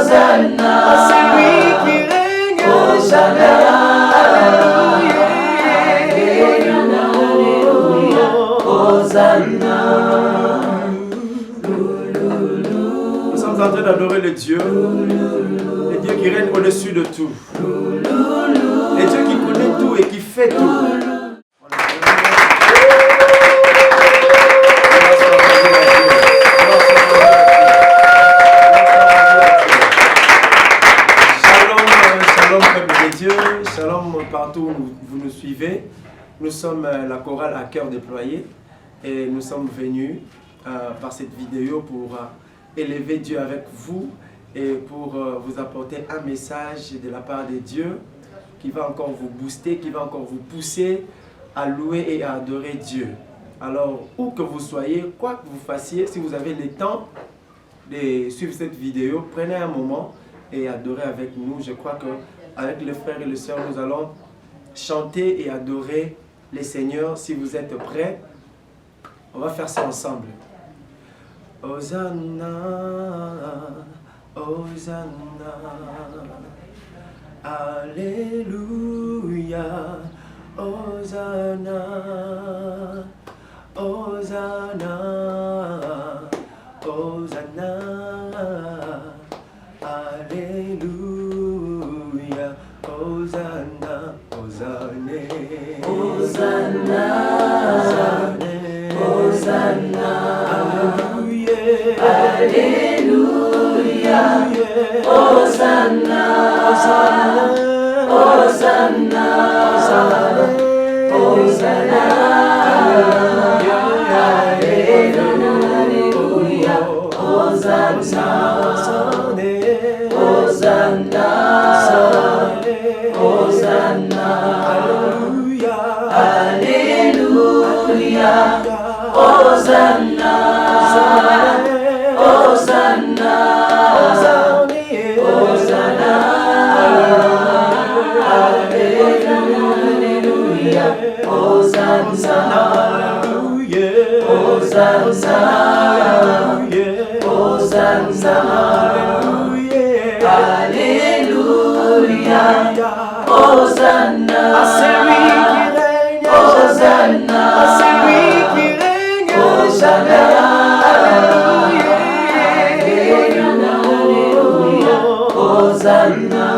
Hosanna, c'est lui qui règne jamais. Alléluia, Hosanna. Nous sommes en train d'adorer le Dieu qui règne au-dessus de tout. Le Dieu qui connaît tout et qui fait tout. Shalom partout où vous nous suivez. Nous sommes la chorale à cœur déployé et nous sommes venus par cette vidéo pour élever Dieu avec vous et pour vous apporter un message de la part de Dieu qui va encore vous booster, qui va encore vous pousser à louer et à adorer Dieu. Alors, où que vous soyez, quoi que vous fassiez, si vous avez le temps de suivre cette vidéo, prenez un moment et adorez avec nous. Je crois que avec les frères et les sœurs, nous allons chanter et adorer les Seigneurs. Si vous êtes prêts, on va faire ça ensemble. Hosanna, Hosanna, Alléluia, Hosanna, Hosanna, Hosanna, Alléluia, Hosanna, Hosanna, Hosanna, Hosanna, Alléluia, Hosanna, Hosanna, Hosanna, Hosanna, Alléluia, Hosanna, Hosanna, Hosanna, Alléluia, Alléluia, Hosanna, Hosanna, Hosanna, Alléluia, Hosanna, Hosanna, Hosanna, Alléluia, Hosanna, c'est lui qui règne, Hosanna, c'est lui qui règne, Hosanna, Alléluia, Hosanna.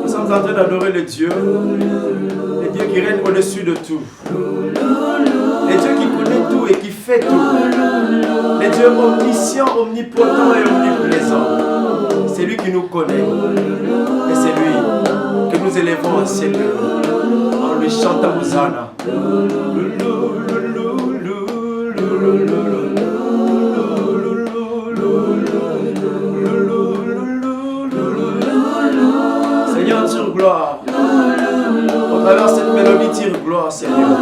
Nous sommes en train d'adorer le Dieu qui règne au-dessus de tout. Le Dieu qui connaît tout et qui fait tout. Le Dieu omniscient, omnipotent et omniprésent. C'est lui qui nous connaît. Et c'est lui que nous élevons au ciel en lui chantant Hosanna. Seigneur, tire gloire. Au travers cette mélodie, tire gloire, Seigneur.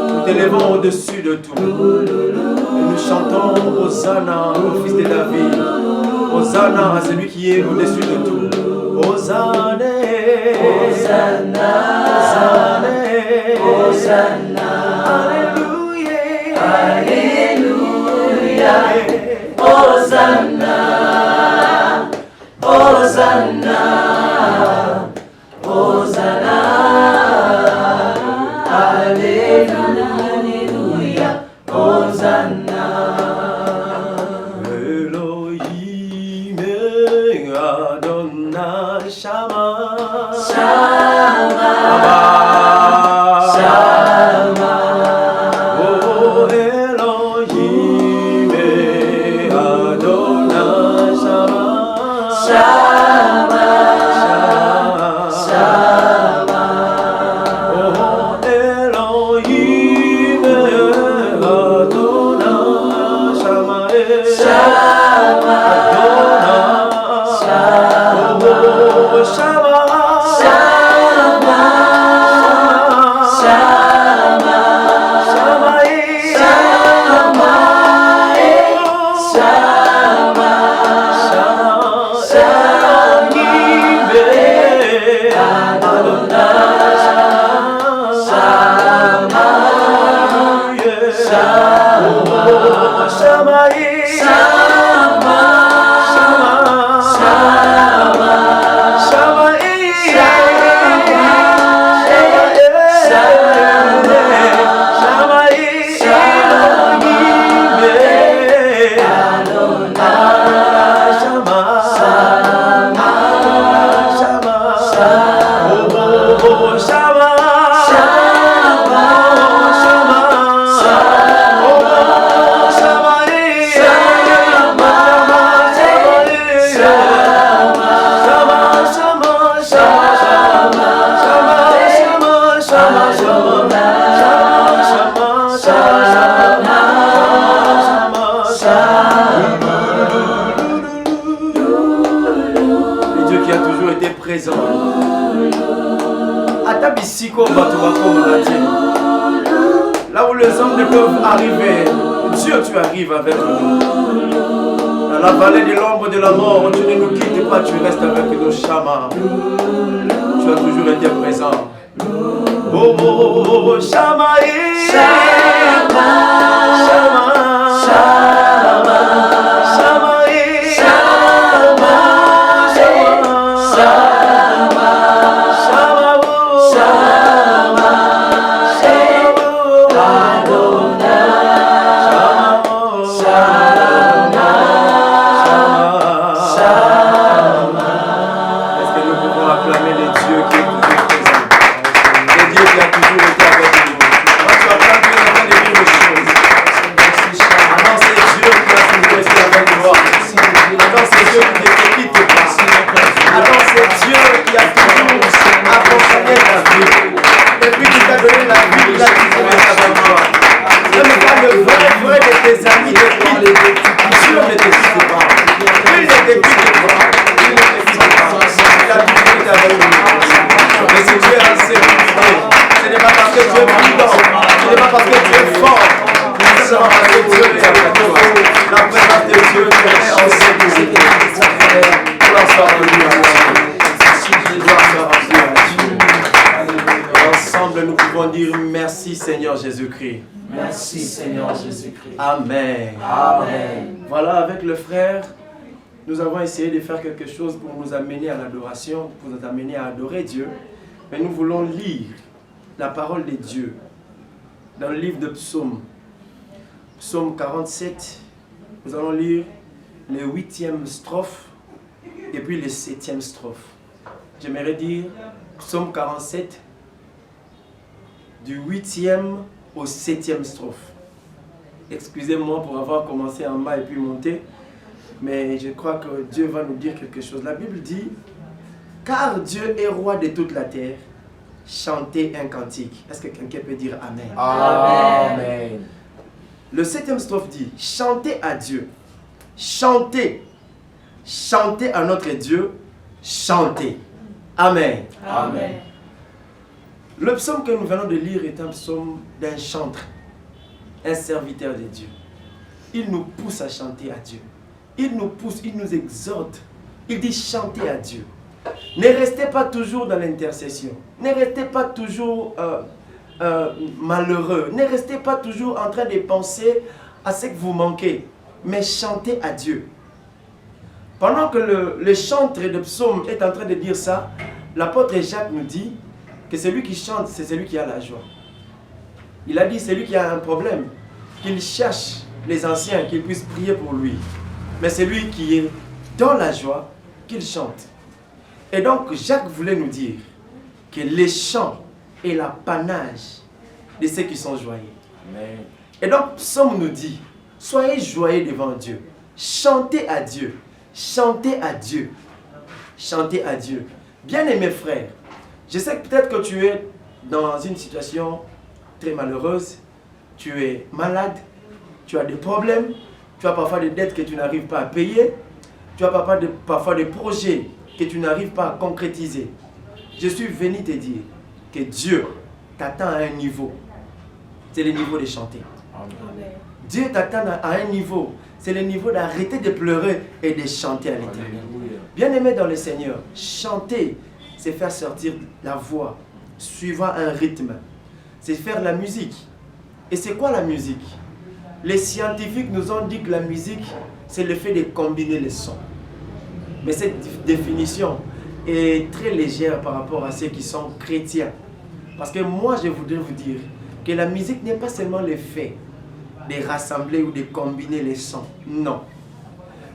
Nous t'élevons au-dessus de tout. Et nous chantons Hosanna au Fils de David. Hosanna à celui qui est au-dessus de tout. Hosanna, Hosanna, Hosanna, Alléluia, Alléluia, Hosanna, Hosanna, Hosanna, Alléluia, Hosanna. Elohim Adonai Shama, Shama, Shama. Oh Elohim Adonai Shama, Shama, Shama. Oh Elohim Adonai Shama, Shama, Adonai, Shama, Shama, Shama, Shama, Shama, Shama, Shama, Shama, présent. Atabisiko Batubako Maladie. Là où les hommes ne peuvent arriver, Dieu, tu arrives avec nous. Dans la vallée de l'ombre de la mort, tu ne nous quittes pas, tu restes avec nous, Shama. Tu as toujours été présent. Oh, oh, oh, Shama, Shama, Shama, Shama, Shama, Shama, Shama, Shama, Shama, Shama, Adonai, Shama, Shama. Est-ce que nous pouvons acclamer les dieux qui est toujours présent? Le Dieu qui a toujours été avec nous. Moi, tu acclames Dieu en train de dire les choses. Attends, c'est Dieu qui a toujours été avec toi. Attends, c'est Dieu qui ne te quitte pas. Attends, c'est Dieu qui a toujours accompagné ta vie. Depuis qu'il t'a donné la vie, il a toujours été avec toi. Même quand le vrai de tes amis te quitte, Dieu ne te quitte pas. Il ne te quitte pas. Il ne te quitte pas. Il a toujours été avec nous. Mais si tu es en sécurité, ce n'est pas parce que tu es prudent, ce n'est pas parce que tu es fort, c'est seulement parce que Dieu est avec toi. La présence de Dieu te met en sécurité. Gloire soit rendue à Dieu. Gloire soit rendue à Dieu. Ensemble, nous pouvons dire merci Seigneur Jésus-Christ. Merci Seigneur Jésus-Christ. Amen. Amen. Voilà, avec le frère, nous avons essayé de faire quelque chose pour nous amener à l'adoration, pour nous amener à adorer Dieu. Mais nous voulons lire la parole de Dieu dans le livre de Psaume. Psaume 47, nous allons lire les 8e strophes et puis les 7e strophes. J'aimerais dire Psaume 47, du 8e au 7e strophe. Excusez-moi pour avoir commencé en bas et puis monté, mais je crois que Dieu va nous dire quelque chose. La Bible dit, car Dieu est roi de toute la terre, chantez un cantique. Est-ce que quelqu'un peut dire Amen? Amen. Le 7e strophe dit, chantez à Dieu, chantez, chantez à notre Dieu, chantez. Amen. Amen. Le psaume que nous venons de lire est un psaume d'un chantre, un serviteur de Dieu. Il nous pousse à chanter à Dieu. Il nous pousse, il nous exhorte. Il dit chantez à Dieu. Ne restez pas toujours dans l'intercession. Ne restez pas toujours malheureux. Ne restez pas toujours en train de penser à ce que vous manquez. Mais chantez à Dieu. Pendant que le chantre de psaume est en train de dire ça, l'apôtre Jacques nous dit que celui qui chante, c'est celui qui a la joie. Il a dit celui qui a un problème, qu'il cherche les anciens, qu'ils puissent prier pour lui. Mais celui qui est dans la joie, qu'il chante. Et donc Jacques voulait nous dire que les chants est l'apanage de ceux qui sont joyeux. Amen. Et donc Psaume nous dit, soyez joyeux devant Dieu. Chantez à Dieu. Chantez à Dieu. Chantez à Dieu. Bien-aimés frères, je sais que peut-être que tu es dans une situation très malheureuse, tu es malade, tu as des problèmes, tu as parfois des dettes que tu n'arrives pas à payer, tu as parfois des projets que tu n'arrives pas à concrétiser. Je suis venu te dire que Dieu t'attend à un niveau, c'est le niveau de chanter. Amen. Dieu t'attend à un niveau, c'est le niveau d'arrêter de pleurer et de chanter à l'Éternel. Alléluia. Bien-aimé dans le Seigneur, chanter, c'est faire sortir la voix, suivant un rythme. C'est faire la musique. Et c'est quoi la musique? Les scientifiques nous ont dit que la musique, c'est le fait de combiner les sons. Mais cette définition est très légère par rapport à ceux qui sont chrétiens. Parce que moi, je voudrais vous dire que la musique n'est pas seulement le fait de rassembler ou de combiner les sons. Non.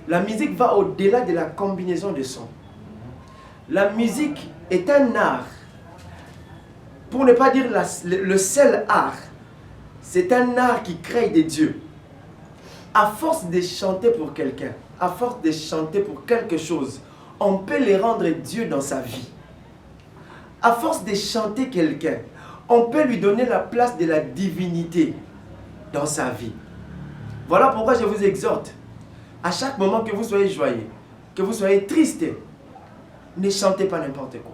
La musique va au-delà de la combinaison des sons. La musique est un art. Pour ne pas dire le seul art. C'est un art qui crée des dieux. À force de chanter pour quelqu'un, à force de chanter pour quelque chose, on peut les rendre Dieu dans sa vie. À force de chanter quelqu'un, on peut lui donner la place de la divinité dans sa vie. Voilà pourquoi je vous exhorte, à chaque moment que vous soyez joyeux, que vous soyez triste, ne chantez pas n'importe quoi.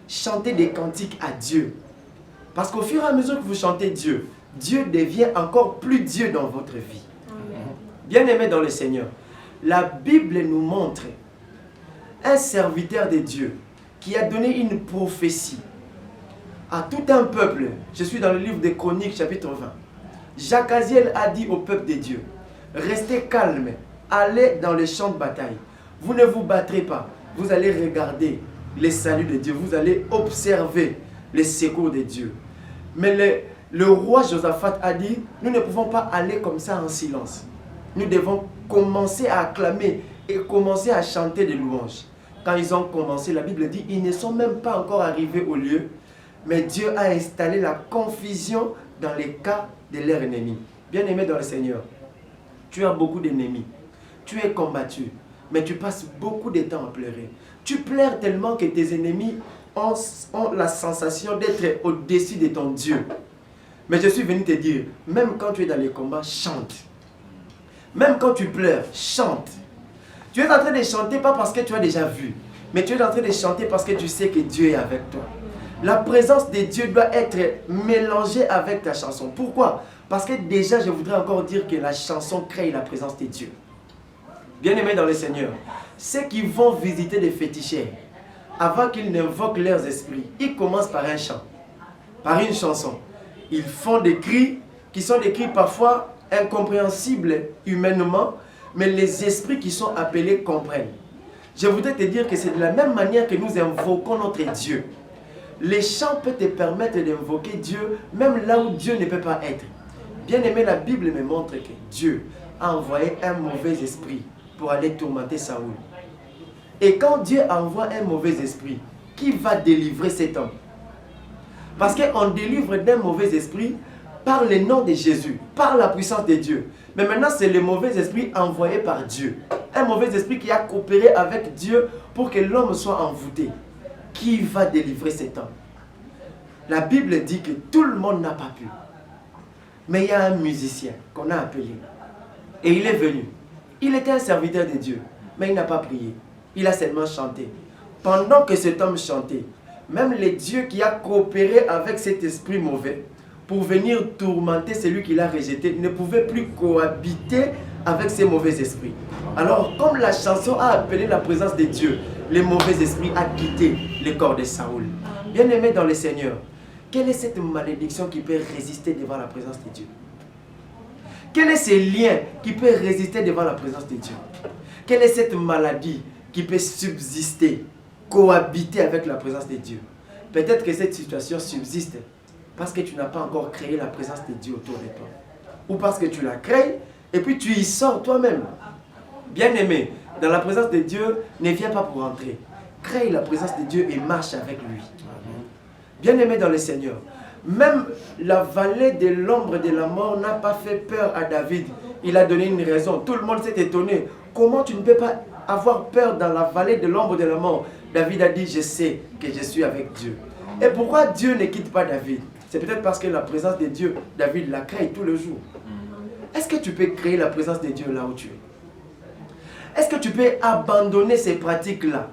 Chantez des cantiques à Dieu. Parce qu'au fur et à mesure que vous chantez Dieu, Dieu devient encore plus Dieu dans votre vie. Bien-aimés dans le Seigneur, la Bible nous montre un serviteur de Dieu qui a donné une prophétie à tout un peuple. Je suis dans le livre des Chroniques, chapitre 20. Jacaziel a dit au peuple de Dieu, restez calme, allez dans les champs de bataille. Vous ne vous battrez pas, vous allez regarder les saluts de Dieu, vous allez observer les secours de Dieu. Mais le roi Josaphat a dit, nous ne pouvons pas aller comme ça en silence. Nous devons commencer à acclamer et commencer à chanter des louanges. Quand ils ont commencé, la Bible dit, ils ne sont même pas encore arrivés au lieu, mais Dieu a installé la confusion dans les cas de leurs ennemis. Bien-aimé dans le Seigneur, tu as beaucoup d'ennemis, tu es combattu, mais tu passes beaucoup de temps à pleurer. Tu pleures tellement que tes ennemis ont la sensation d'être au-dessus de ton Dieu. Mais je suis venu te dire, même quand tu es dans les combats, chante. Même quand tu pleures, chante. Tu es en train de chanter pas parce que tu as déjà vu, mais tu es en train de chanter parce que tu sais que Dieu est avec toi. La présence de Dieu doit être mélangée avec ta chanson. Pourquoi? Parce que déjà, je voudrais encore dire que la chanson crée la présence de Dieu. Bien-aimés dans le Seigneur, ceux qui vont visiter des féticheurs, avant qu'ils n'invoquent leurs esprits, ils commencent par un chant, par une chanson. Ils font des cris qui sont des cris parfois incompréhensibles humainement, mais les esprits qui sont appelés comprennent. Je voudrais te dire que c'est de la même manière que nous invoquons notre Dieu. Les chants peuvent te permettre d'invoquer Dieu même là où Dieu ne peut pas être. Bien aimé, la Bible me montre que Dieu a envoyé un mauvais esprit pour aller tourmenter Saoul. Et quand Dieu envoie un mauvais esprit, qui va délivrer cet homme? Parce qu'on délivre d'un mauvais esprit par le nom de Jésus, par la puissance de Dieu. Mais maintenant, c'est le mauvais esprit envoyé par Dieu. Un mauvais esprit qui a coopéré avec Dieu pour que l'homme soit envoûté. Qui va délivrer cet homme? La Bible dit que tout le monde n'a pas pu. Mais il y a un musicien qu'on a appelé. Et il est venu. Il était un serviteur de Dieu, mais il n'a pas prié. Il a seulement chanté. Pendant que cet homme chantait, même le Dieu qui a coopéré avec cet esprit mauvais pour venir tourmenter celui qu'il a rejeté ne pouvait plus cohabiter avec ces mauvais esprits. Alors, comme la chanson a appelé la présence de Dieu, le mauvais esprit a quitté le corps de Saoul. Bien-aimé dans le Seigneur, quelle est cette malédiction qui peut résister devant la présence de Dieu? Quel est ce lien qui peut résister devant la présence de Dieu? Quelle est cette maladie qui peut subsister, cohabiter avec la présence de Dieu? Peut-être que cette situation subsiste parce que tu n'as pas encore créé la présence de Dieu autour de toi. Ou parce que tu la crées et puis tu y sors toi-même. Bien-aimé, dans la présence de Dieu, ne viens pas pour entrer. Crée la présence de Dieu et marche avec lui. Bien-aimé dans le Seigneur, même la vallée de l'ombre de la mort n'a pas fait peur à David. Il a donné une raison. Tout le monde s'est étonné. Comment tu ne peux pas avoir peur dans la vallée de l'ombre de la mort? David a dit, je sais que je suis avec Dieu. Et pourquoi Dieu ne quitte pas David? C'est peut-être parce que la présence de Dieu, David la crée tous les jours. Est-ce que tu peux créer la présence de Dieu là où tu es? Est-ce que tu peux abandonner ces pratiques-là?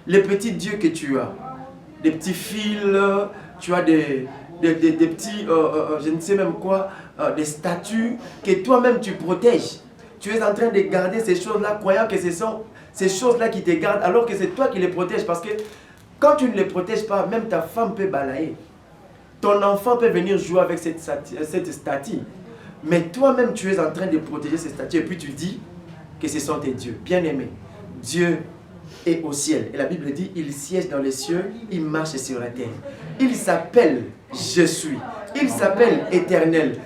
Les petits dieux que tu as, des petits fils, tu as des petits, je ne sais même quoi, des statues que toi-même tu protèges. Tu es en train de garder ces choses-là, croyant que ce sont ces choses-là qui te gardent, alors que c'est toi qui les protèges. Parce que quand tu ne les protèges pas, même ta femme peut balayer. Ton enfant peut venir jouer avec cette statue. Mais toi-même, tu es en train de protéger ces statues. Et puis tu dis que ce sont tes dieux. Bien-aimés, Dieu est au ciel. Et la Bible dit, il siège dans les cieux, il marche sur la terre. Il s'appelle Je suis. Il s'appelle Éternel.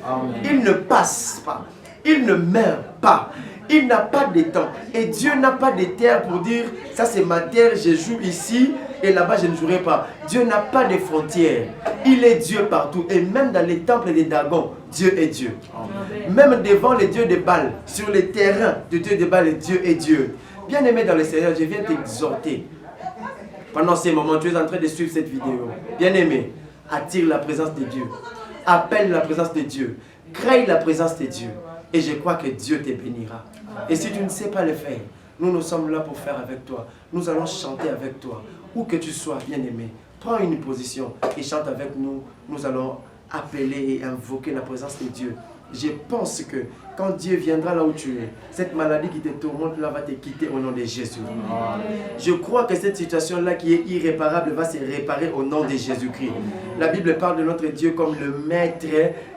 Il ne passe pas. Il ne meurt pas. Il n'a pas de temps. Et Dieu n'a pas de terre pour dire, ça c'est ma terre, je joue ici et là-bas je ne jouerai pas. Dieu n'a pas de frontières. Il est Dieu partout. Et même dans les temples des Dagon, Dieu est Dieu. Amen. Même devant les dieux de Baal, sur les terrains de Dieu de Baal, Dieu est Dieu. Bien-aimé dans le Seigneur, je viens t'exhorter. Pendant ces moments, tu es en train de suivre cette vidéo. Bien-aimé, attire la présence de Dieu. Appelle la présence de Dieu. Crée la présence de Dieu. Et je crois que Dieu te bénira. Et si tu ne sais pas le faire, nous sommes là pour faire avec toi. Nous allons chanter avec toi. Où que tu sois, bien-aimé, prends une position et chante avec nous. Nous allons appeler et invoquer la présence de Dieu. Je pense que quand Dieu viendra là où tu es, cette maladie qui te tourmente là va te quitter au nom de Jésus. Je crois que cette situation-là qui est irréparable va se réparer au nom de Jésus-Christ. La Bible parle de notre Dieu comme le maître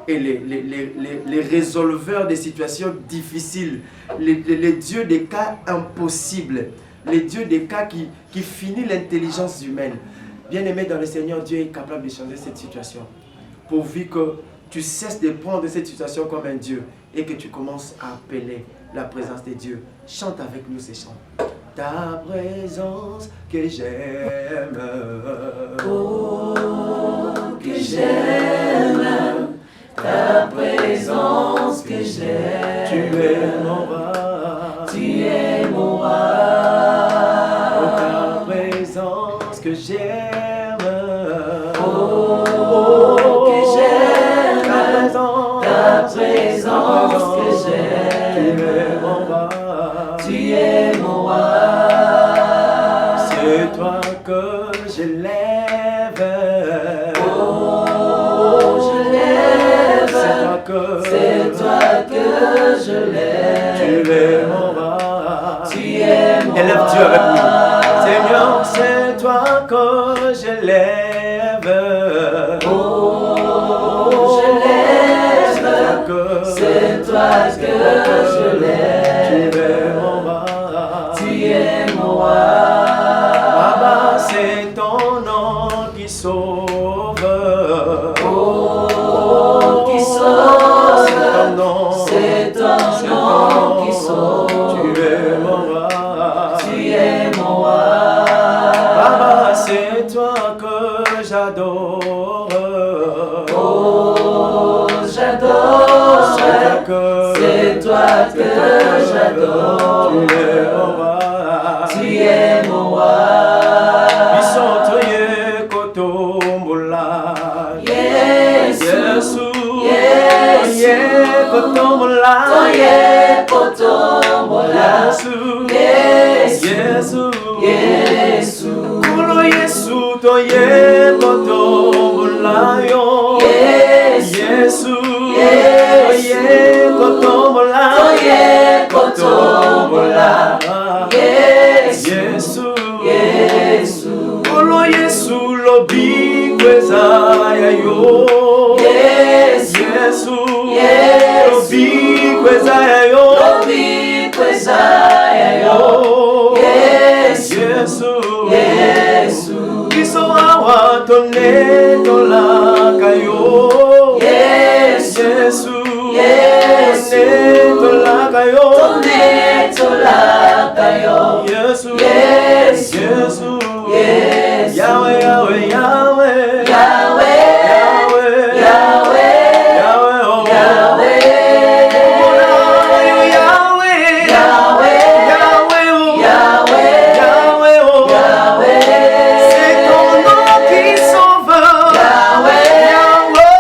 et les résolveurs des situations difficiles, les dieux des cas impossibles, les dieux des cas qui finissent l'intelligence humaine. Bien-aimé dans le Seigneur, Dieu est capable de changer cette situation. Pourvu que tu cesses de prendre cette situation comme un Dieu et que tu commences à appeler la présence de Dieu. Chante avec nous ces chants. Ta présence que j'aime, oh, que j'aime, ta présence que j'aime. Tu es mon roi, tu es mon roi. Oh, ta présence que j'aime, oh, que j'aime, ta présence que j'aime. Tu es mon roi, tu es mon roi. C'est toi que je lève, oh, je lève. C'est toi que je lève. Tu es mon roi. Tu es mon roi. Élève Dieu avec nous. Seigneur, c'est toi que je lève. Oh, je lève. C'est toi que je lève. Tu es mon roi. Tu es mon roi. Baba, c'est ton nom qui sauve. Oh, qui sauve. C'est ton nom qui sauve. Tu es mon roi. Tu es mon roi. Baba, c'est toi que j'adore. Oh, j'adore. C'est toi que j'adore. Tu es mon roi. Tu es mon roi. Bisotoye kotombola. Yesu. Yesu. Kotombola. Toye kotombola. Yesu. Yesu. Yesu. Kulo Yesu toye kotombola yo. Yesu. Toye kotombola. Toye kotombola. Yesu. Yesu. Kulo Yesu lobi kweza ya yo. Yesu. Lobi kweza ya yo. Lobi kweza ya yo. Yesu. Kiso awa tone tolaka yo. Yesu. Tone tolaka yo. Tone tolaka yo. Yesu. Yesu. Yahweh, Yahweh, Yahweh. Yahweh. Yahweh. Yahweh. Yahweh, oh. Yahweh. Yahweh. Yahweh. Yahweh, oh. Yahweh. Yahweh, oh. Yahweh. C'est ton nom qui sauve. Yahweh. Yahweh.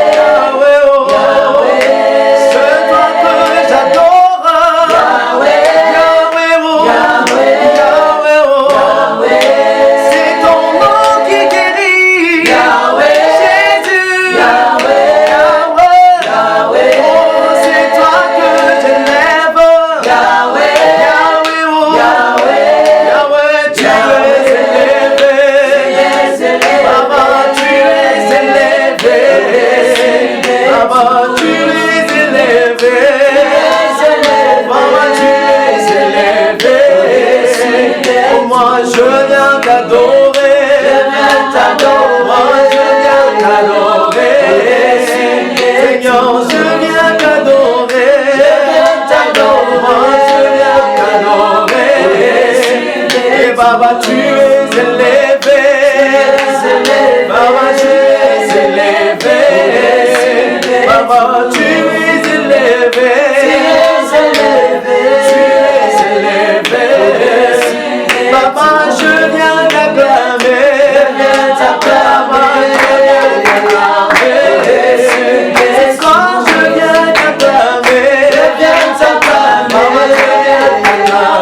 Yahweh, oh. C'est toi que j'adore. Yahweh. Yahweh, oh. Yahweh, oh. C'est ton nom qui guérit. Jésus. Yahweh. Oh, c'est toi que j'élève. Yahweh, oh. Yahweh, tu es élevé. Baba, tu es élevé. Baba, tu es élevé. Baba, tu es élevé. Oh, moi, je viens t'adorer. Moi, je viens t'adorer. Seigneur, je viens t'adorer. Moi, je viens t'adorer. Et Baba, tu es élevé. Baba, tu es élevé. Baba, tu es élevé. Tu es élevé. Baba, je viens t'acclamer. Baba, je viens t'acclamer. Ce soir, je viens t'acclamer. Baba, je viens t'acclamer.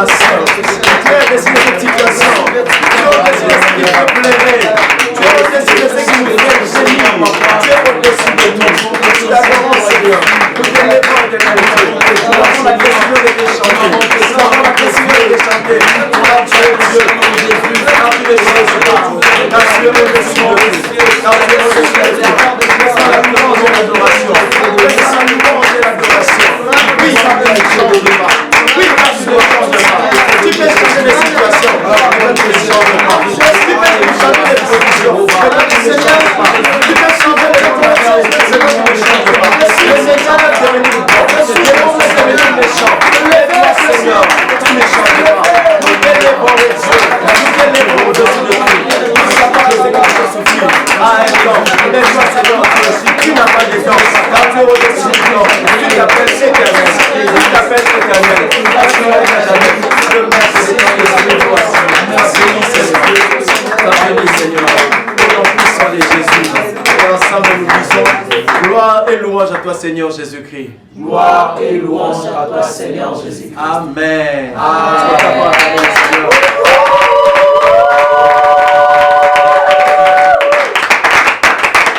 l'adoration. Tu es au-dessus de cette situation. Tu es au-dessus de ce qui peut pleurer. Tu es au-dessus de ce qui nous fait gémir. Tu es au-dessus de tout. Nous t'adorons, Seigneur. Nous t'élevons, éternalité. Nous avons la décision de te chanter. Nous avons la décision de te chanter. Nous avons Dieu. Quand tu es Jésus, quand tu es au-dessus de tout. Quand tu es au-dessus de tout. Laissons la louange et l'adoration. Laissons la louange et l'adoration. Oui, ça ne change pas. Oui, ça ne change pas. Tu peux changer les situations. Peut-être que ne change pas. Tu peux changer les positions. Peut-être que ne change pas. Tu peux changer les situations. Peut-être que ne change pas. Le Seigneur va devenir bon. Le Seigneur va devenir méchant. Lève-toi, Seigneur. Tu ne changes pas. Nous t'élèvons les dieux. Nous t'élèvons au-dessus de tout. Nous ne savons pas que c'est comme ça suffit. Ah, un temps. Lève-toi, Seigneur. Tu n'as pas de temps. Quand tu es au-dessus du temps, tu t'appelles éternel. Tu t'appelles éternel. Seigneur, au nom puissant de Jésus, et ensemble nous disons gloire et louange à toi, Seigneur Jésus-Christ. Gloire et louange à toi, Seigneur Jésus-Christ. Amen. Amen.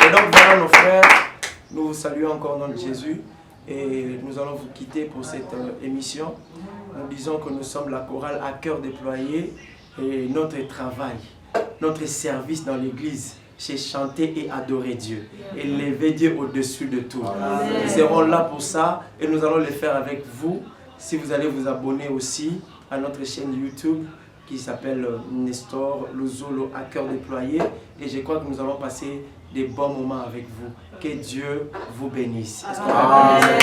Et donc voilà nos frères, nous vous saluons encore au nom de Jésus et nous allons vous quitter pour cette émission. Nous disons que nous sommes la chorale à cœur déployé et notre travail, notre service dans l'église, c'est chanter et adorer Dieu, élever Dieu au-dessus de tout. Nous serons là pour ça et nous allons le faire avec vous. Si vous allez vous abonner aussi à notre chaîne YouTube qui s'appelle Nestor Luzolo à cœur déployé, et je crois que nous allons passer des bons moments avec vous. Que Dieu vous bénisse. Amen.